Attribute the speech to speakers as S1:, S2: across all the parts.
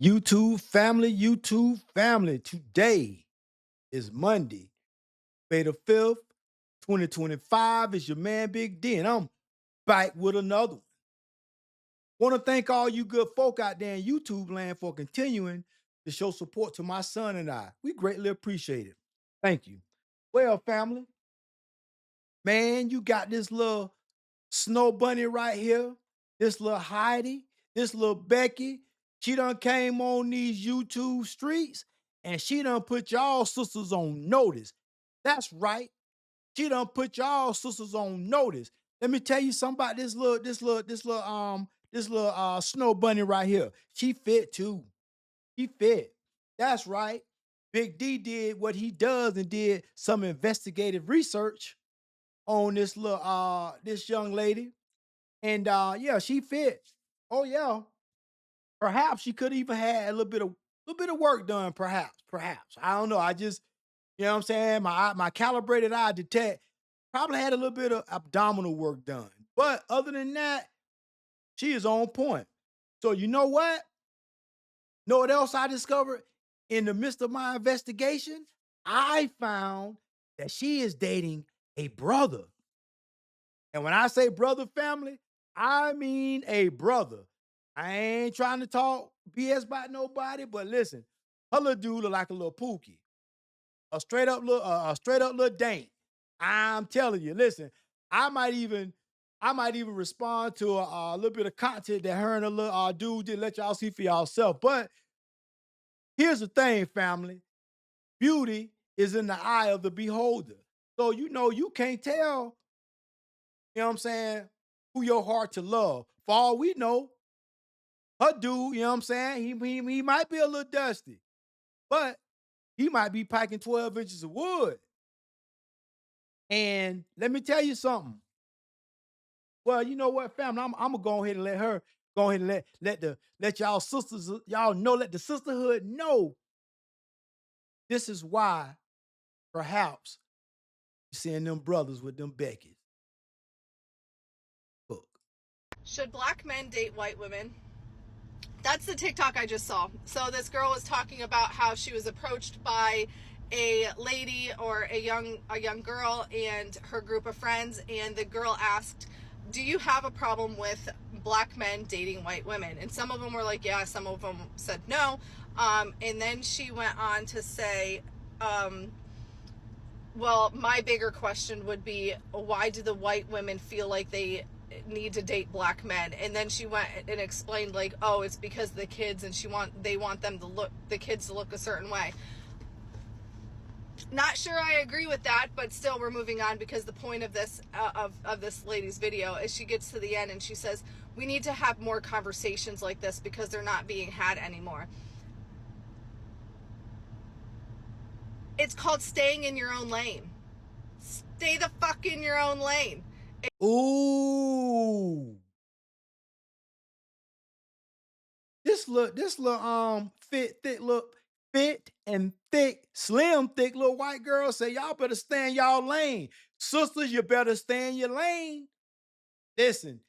S1: YouTube family. Today is Monday, May the 5th, 2025. It's your man Big D, and I'm back with another one. Want to thank all you good folk out there in YouTube land for continuing to show support to my son and I. We greatly appreciate it. Thank you. Well, family, man, you got this little Snow Bunny right here, this little Heidi, this little Becky. She done came on these YouTube streets and she done put y'all sisters on notice. That's right. She done put y'all sisters on notice. Let me tell you something about this little Snow Bunny right here. She fit too. He fit. That's right. Big D did what he does and did some investigative research on this young lady. And yeah, she fit. Oh yeah. Perhaps she could even had a little bit of work done, perhaps. Perhaps. I don't know. I just, you know what I'm saying? My calibrated eye detect probably had a little bit of abdominal work done. But other than that, she is on point. So you know what? Know what else I discovered in the midst of my investigation? I found that she is dating a brother. And when I say brother family, I mean a brother. I ain't trying to talk BS about nobody, but listen, her little dude look like a little pookie, a straight up little dank. I'm telling you, listen, I might even, I might even respond to a little bit of content that her and a little dude did. Let y'all see for yourself. But here's the thing, family: beauty is in the eye of the beholder. So you know you can't tell, you know what I'm saying, who your heart to love. For all we know, her dude, you know what I'm saying, he might be a little dusty, but he might be packing 12 inches of wood. And let me tell you something. Well, you know what, family? I'm gonna go ahead and let her go ahead and let y'all sisters, y'all know, let the sisterhood know this is why perhaps you seeing them brothers with them Beckys. Look.
S2: Should black men date white women? That's the TikTok I just saw. So this girl was talking about how she was approached by a lady or a young girl and her group of friends, and the girl asked, "Do you have a problem with black men dating white women?" And some of them were like, "Yeah." Some of them said no. And then she went on to say, um, well, my bigger question would be, why do the white women feel like they need to date black men? And then she went and explained, like, oh, it's because the kids, and they want them to look, the kids to look a certain way. Not sure I agree with that, but still, we're moving on, because the point of this of this lady's video is she gets to the end and she says, we need to have more conversations like this because they're not being had anymore. It's called staying in your own lane. Stay the fuck in your own lane.
S1: Ooh. This little fit and thick, slim, thick little white girl say, y'all better stay in y'all lane. Sisters, you better stay in your lane. Listen,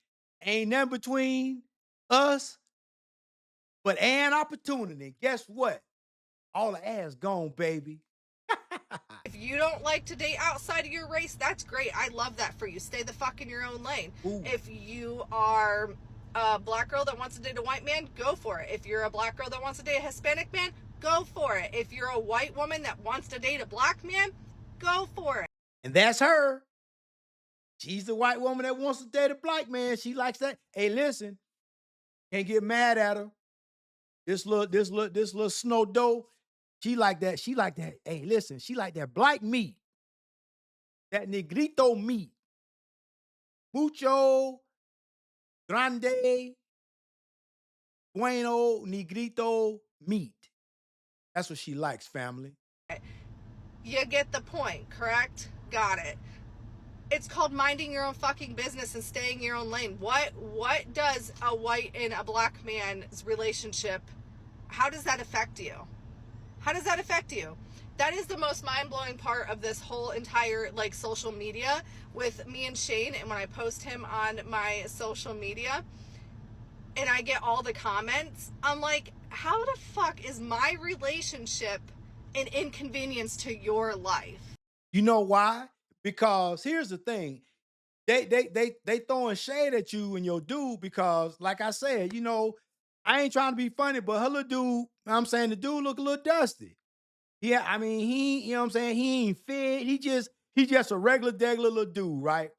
S1: ain't nothing between us but an opportunity. Guess what? All the ass gone, baby.
S2: If you don't like to date outside of your race, that's great. I love that for you. Stay the fuck in your own lane.
S1: Ooh.
S2: If you are a black girl that wants to date a white man, go for it. If you're a black girl that wants to date a Hispanic man, go for it. If you're a white woman that wants to date a black man, go for it.
S1: And that's her. She's the white woman that wants to date a black man. She likes that. Hey, listen, can't get mad at her. This little snow doe, she like that. She like that. Hey, listen, she like that black meat, that negrito meat, mucho grande, bueno negrito meat. That's what she likes, family.
S2: You get the point, correct? Got it. It's called minding your own fucking business and staying in your own lane. What does a white and a black man's relationship, how does that affect you? How does that affect you? That is the most mind-blowing part of this whole entire, like, social media with me and Shane. And when I post him on my social media and I get all the comments, I'm like, how the fuck is my relationship an inconvenience to your life?
S1: You know why? Because here's the thing. They throwing shade at you and your dude because, like I said, I ain't trying to be funny, but her little dude, I'm saying the dude look a little dusty. Yeah, I mean, you know what I'm saying? He ain't fit. He just a regular degular little dude, right?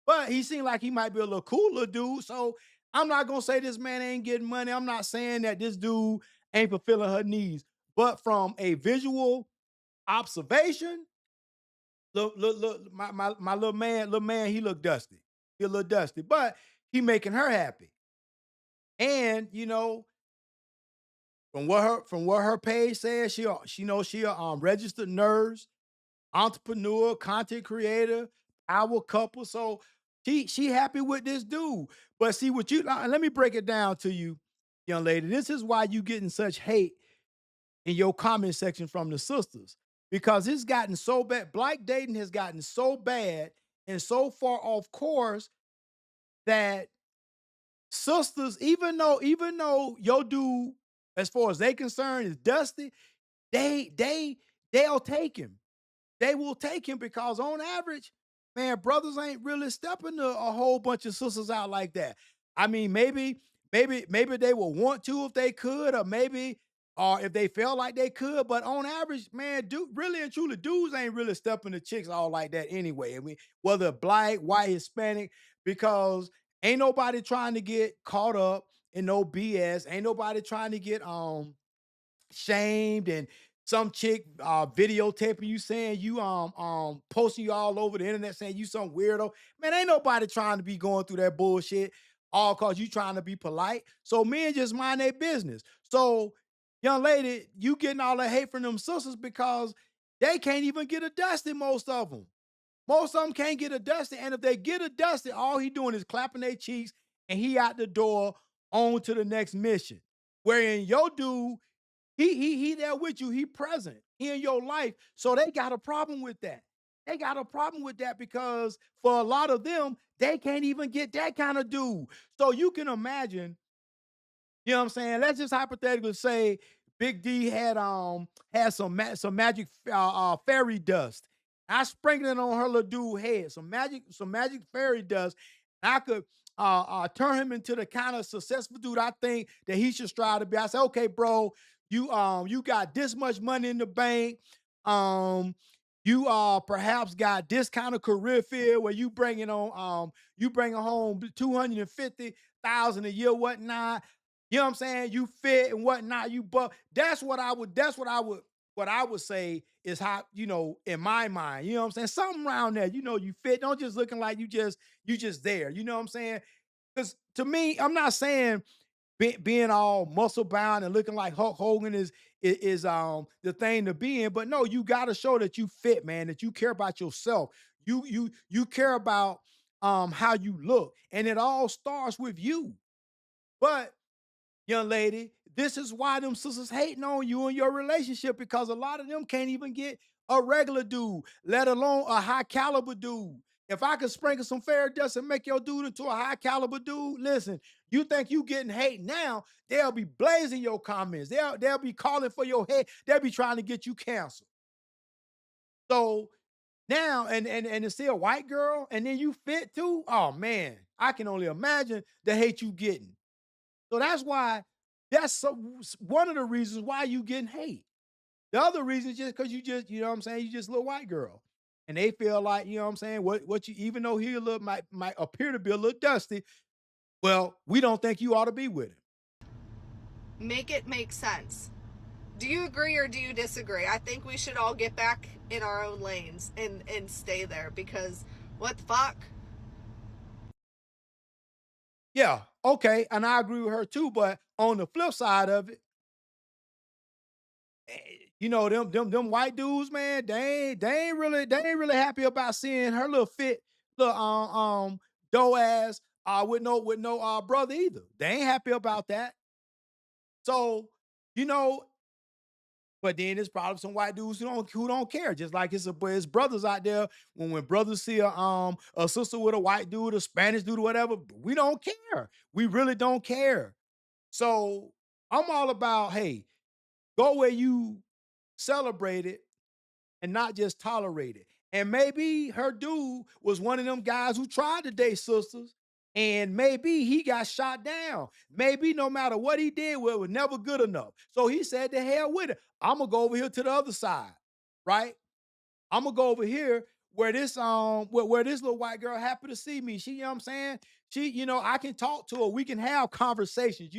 S1: But he seemed like he might be a little cool little dude. So I'm not gonna say this man ain't getting money. I'm not saying that this dude ain't fulfilling her needs. But from a visual observation, look, my little man, he look dusty. He a little dusty, but he making her happy. And from what her page says, she a registered nurse, entrepreneur, content creator, our couple. So she happy with this dude. But see what you let me break it down to you, young lady. This is why you getting such hate in your comment section from the sisters. Because it's gotten so bad. Black dating has gotten so bad and so far off course that sisters, even though your dude, as far as they concerned, is dusty, they'll take him. They will take him because on average, man, brothers ain't really stepping a whole bunch of sisters out like that. I mean, maybe they will want to if they could, or if they felt like they could. But on average, man, dude, really and truly, dudes ain't really stepping the chicks all like that anyway. I mean, whether black, white, Hispanic, because ain't nobody trying to get caught up in no BS. Ain't nobody trying to get shamed and some chick videotaping you saying you posting you all over the internet saying you some weirdo. Man, ain't nobody trying to be going through that bullshit all cause you trying to be polite. So men just mind their business. So, young lady, you getting all that hate from them sisters because they can't even get a dusty, most of them. Most of them can't get a dusty. And if they get a dusty, all he doing is clapping their cheeks and he out the door on to the next mission. Wherein your dude, he there with you. He present. He in your life. So they got a problem with that. They got a problem with that because for a lot of them, they can't even get that kind of dude. So you can imagine, you know what I'm saying? Let's just hypothetically say Big D had some magic fairy dust. I sprinkled it on her little dude head, some magic fairy dust. I could turn him into the kind of successful dude I think that he should strive to be. I said, okay, bro, you got this much money in the bank. Um, you perhaps got this kind of career field where you bringing home 250,000 a year, whatnot. You know what I'm saying? You fit and whatnot. You but that's what I would say is how, in my mind, you know what I'm saying? Something around there, you fit. Don't just looking like you just there. You know what I'm saying? Because to me, I'm not saying being all muscle bound and looking like Hulk Hogan is the thing to be in. But no, you got to show that you fit, man. That you care about yourself. You care about how you look, and it all starts with you. But young lady, this is why them sisters hating on you and your relationship because a lot of them can't even get a regular dude, let alone a high caliber dude. If I could sprinkle some fairy dust and make your dude into a high caliber dude, listen, you think you getting hate now, they'll be blazing your comments. They'll be calling for your head. They'll be trying to get you canceled. So now, and to see a white girl and then you fit too, oh man, I can only imagine the hate you getting. So that's one of the reasons why you getting hate. The other reason is just because you know what I'm saying, you just a little white girl. And they feel like, you know what I'm saying, what you even though he a little might appear to be a little dusty, well, we don't think you ought to be with him.
S2: Make it make sense. Do you agree or do you disagree? I think we should all get back in our own lanes and stay there because what the fuck?
S1: Yeah, okay, and I agree with her too. But on the flip side of it, them white dudes, man, they ain't really happy about seeing her little fit, little dough ass with no brother either. They ain't happy about that. So, you know, but then there's probably some white dudes who don't care. Just like it's brothers out there when brothers see a sister with a white dude, a Spanish dude, or whatever, we don't care. We really don't care. So I'm all about, hey, go where you celebrate it and not just tolerate it. And maybe her dude was one of them guys who tried to date sisters, and maybe he got shot down. Maybe no matter what he did, well, it was never good enough. So he said, "To hell with it. I'm gonna go over here to the other side, right? I'm gonna go over here where this little white girl happy to see me. She, you know what I'm saying? She, I can talk to her. We can have conversations,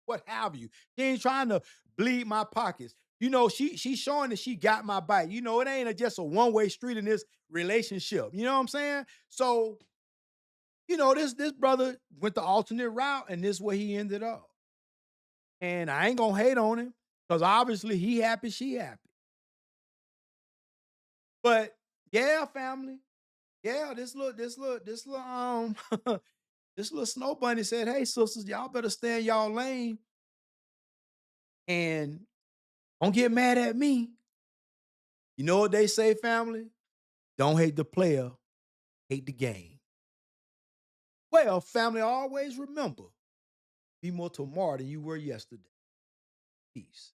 S1: what have you. She ain't trying to bleed my pockets. She's showing that she got my back. It ain't just a one-way street in this relationship. You know what I'm saying? So, this brother went the alternate route, and this is where he ended up. And I ain't gonna hate on him because obviously he happy, she happy. But yeah, family. Yeah, this little snow bunny said, "Hey, sisters, y'all better stay in y'all lane and don't get mad at me." You know what they say, family? Don't hate the player, hate the game. Well, family, always remember, be more tomorrow than you were yesterday. Peace.